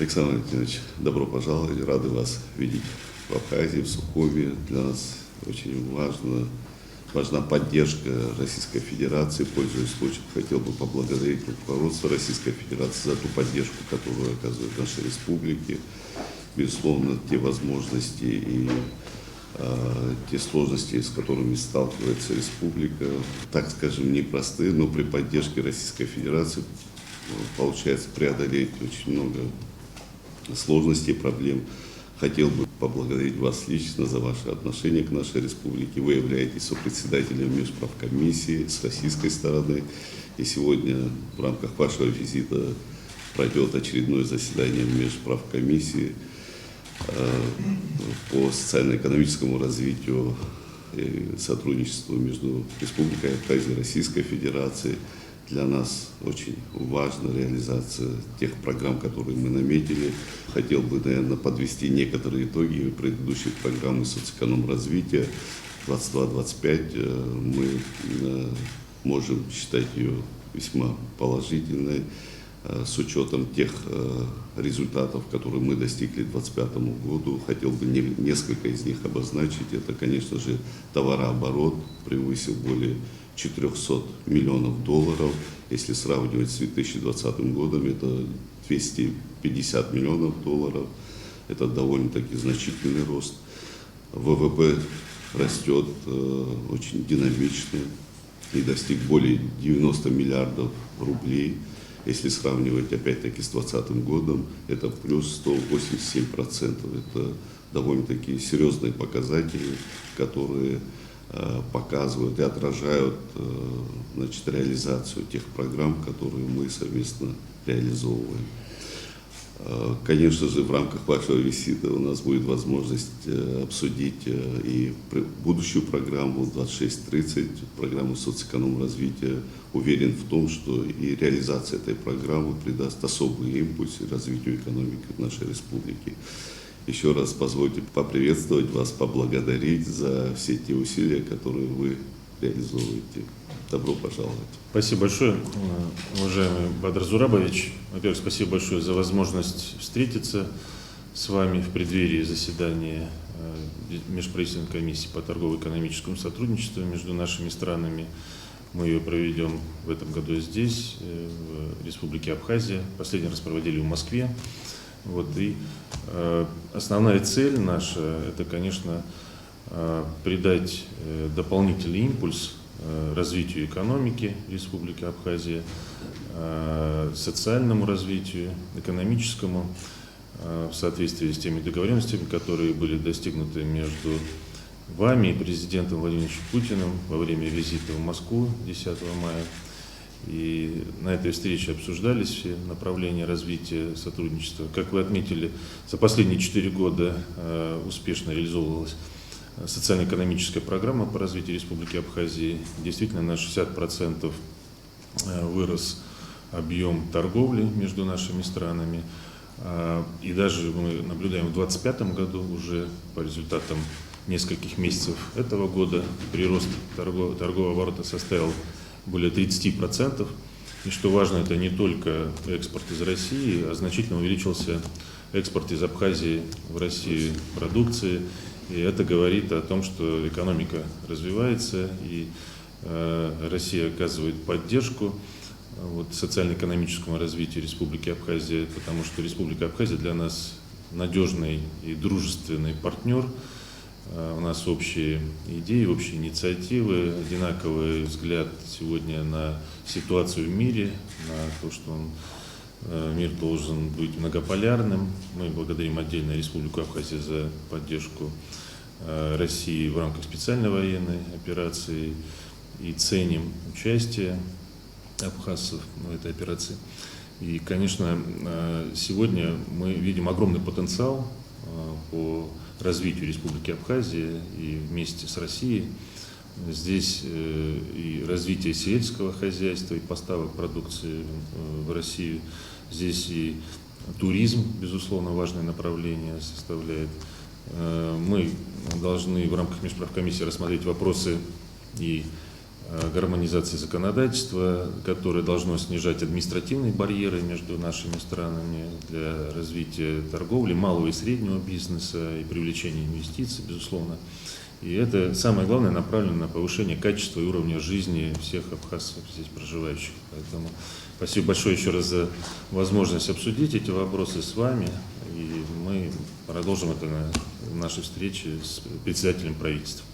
Александр Валентинович, добро пожаловать, рады вас видеть в Абхазии, в Сухуми. Для нас очень важна поддержка Российской Федерации. Пользуясь случаем, хотел бы поблагодарить руководство Российской Федерации за ту поддержку, которую оказывает нашей республике. Безусловно, те возможности и те сложности, с которыми сталкивается республика, так скажем, непростые, но при поддержке Российской Федерации получается преодолеть очень много сложностей и проблем. Хотел бы поблагодарить вас лично за ваше отношение к нашей республике. Вы являетесь сопредседателем межправкомиссии с российской стороны. И сегодня в рамках вашего визита пройдет очередное заседание межправкомиссии по социально-экономическому развитию и сотрудничеству между Республикой Абхазия и Российской Федерацией. Для нас очень важна реализация тех программ, которые мы наметили. Хотел бы, наверное, подвести некоторые итоги предыдущей программы социоэкономразвития 22-25. Мы можем считать ее весьма положительной, с учетом тех результатов, которые мы достигли к 2025 году. Хотел бы несколько из них обозначить. Это, конечно же, товарооборот превысил более 400 миллионов долларов. Если сравнивать с 2020 годом, это 250 миллионов долларов. Это довольно-таки значительный рост. ВВП растет очень динамично и достиг более 90 миллиардов рублей. Если сравнивать опять-таки с 2020 годом, это плюс 187%. Это довольно-таки серьезные показатели, которые показывают и отражают реализацию тех программ, которые мы совместно реализовываем. Конечно же, в рамках вашего визита у нас будет возможность обсудить и будущую программу 2630, программу социоэкономразвития. Уверен в том, что и реализация этой программы придаст особый импульс развитию экономики нашей республики. Еще раз позвольте поприветствовать вас, поблагодарить за все те усилия, которые вы реализовываете. Добро пожаловать. Спасибо большое, уважаемый Бадр Зурабович. Во-первых, спасибо большое за возможность встретиться с вами в преддверии заседания Межправительственной комиссии по торгово-экономическому сотрудничеству между нашими странами. Мы ее проведем в этом году здесь, в Республике Абхазия. Последний раз проводили в Москве. И основная цель наша – это, конечно, придать дополнительный импульс развитию экономики Республики Абхазия, социальному развитию, экономическому, в соответствии с теми договоренностями, которые были достигнуты между вами и президентом Владимиром Путиным во время визита в Москву 10 мая. И на этой встрече обсуждались все направления развития сотрудничества. Как вы отметили, за последние 4 года успешно реализовывалась социально-экономическая программа по развитию Республики Абхазии. Действительно, на 60% вырос объем торговли между нашими странами. И даже мы наблюдаем в 2025 году, уже по результатам нескольких месяцев этого года, прирост торгового оборота составил более 30%. И что важно, это не только экспорт из России, а значительно увеличился экспорт из Абхазии в Россию продукции. И это говорит о том, что экономика развивается, и Россия оказывает поддержку социально-экономическому развитию Республики Абхазия, потому что Республика Абхазия для нас надежный и дружественный партнер. У нас общие идеи, общие инициативы, одинаковый взгляд сегодня на ситуацию в мире, на то, что мир должен быть многополярным. Мы благодарим отдельно Республику Абхазия за поддержку России в рамках специальной военной операции и ценим участие абхазцев в этой операции. И, конечно, сегодня мы видим огромный потенциал по развитию Республики Абхазия и вместе с Россией. Здесь и развитие сельского хозяйства, и поставок продукции в Россию. Здесь и туризм, безусловно, важное направление составляет. Мы должны в рамках межправкомиссии рассмотреть вопросы и гармонизации законодательства, которое должно снижать административные барьеры между нашими странами для развития торговли, малого и среднего бизнеса и привлечения инвестиций, безусловно. И это самое главное направлено на повышение качества и уровня жизни всех абхазцев здесь проживающих. Поэтому спасибо большое еще раз за возможность обсудить эти вопросы с вами. И мы продолжим это на нашей встрече с председателем правительства.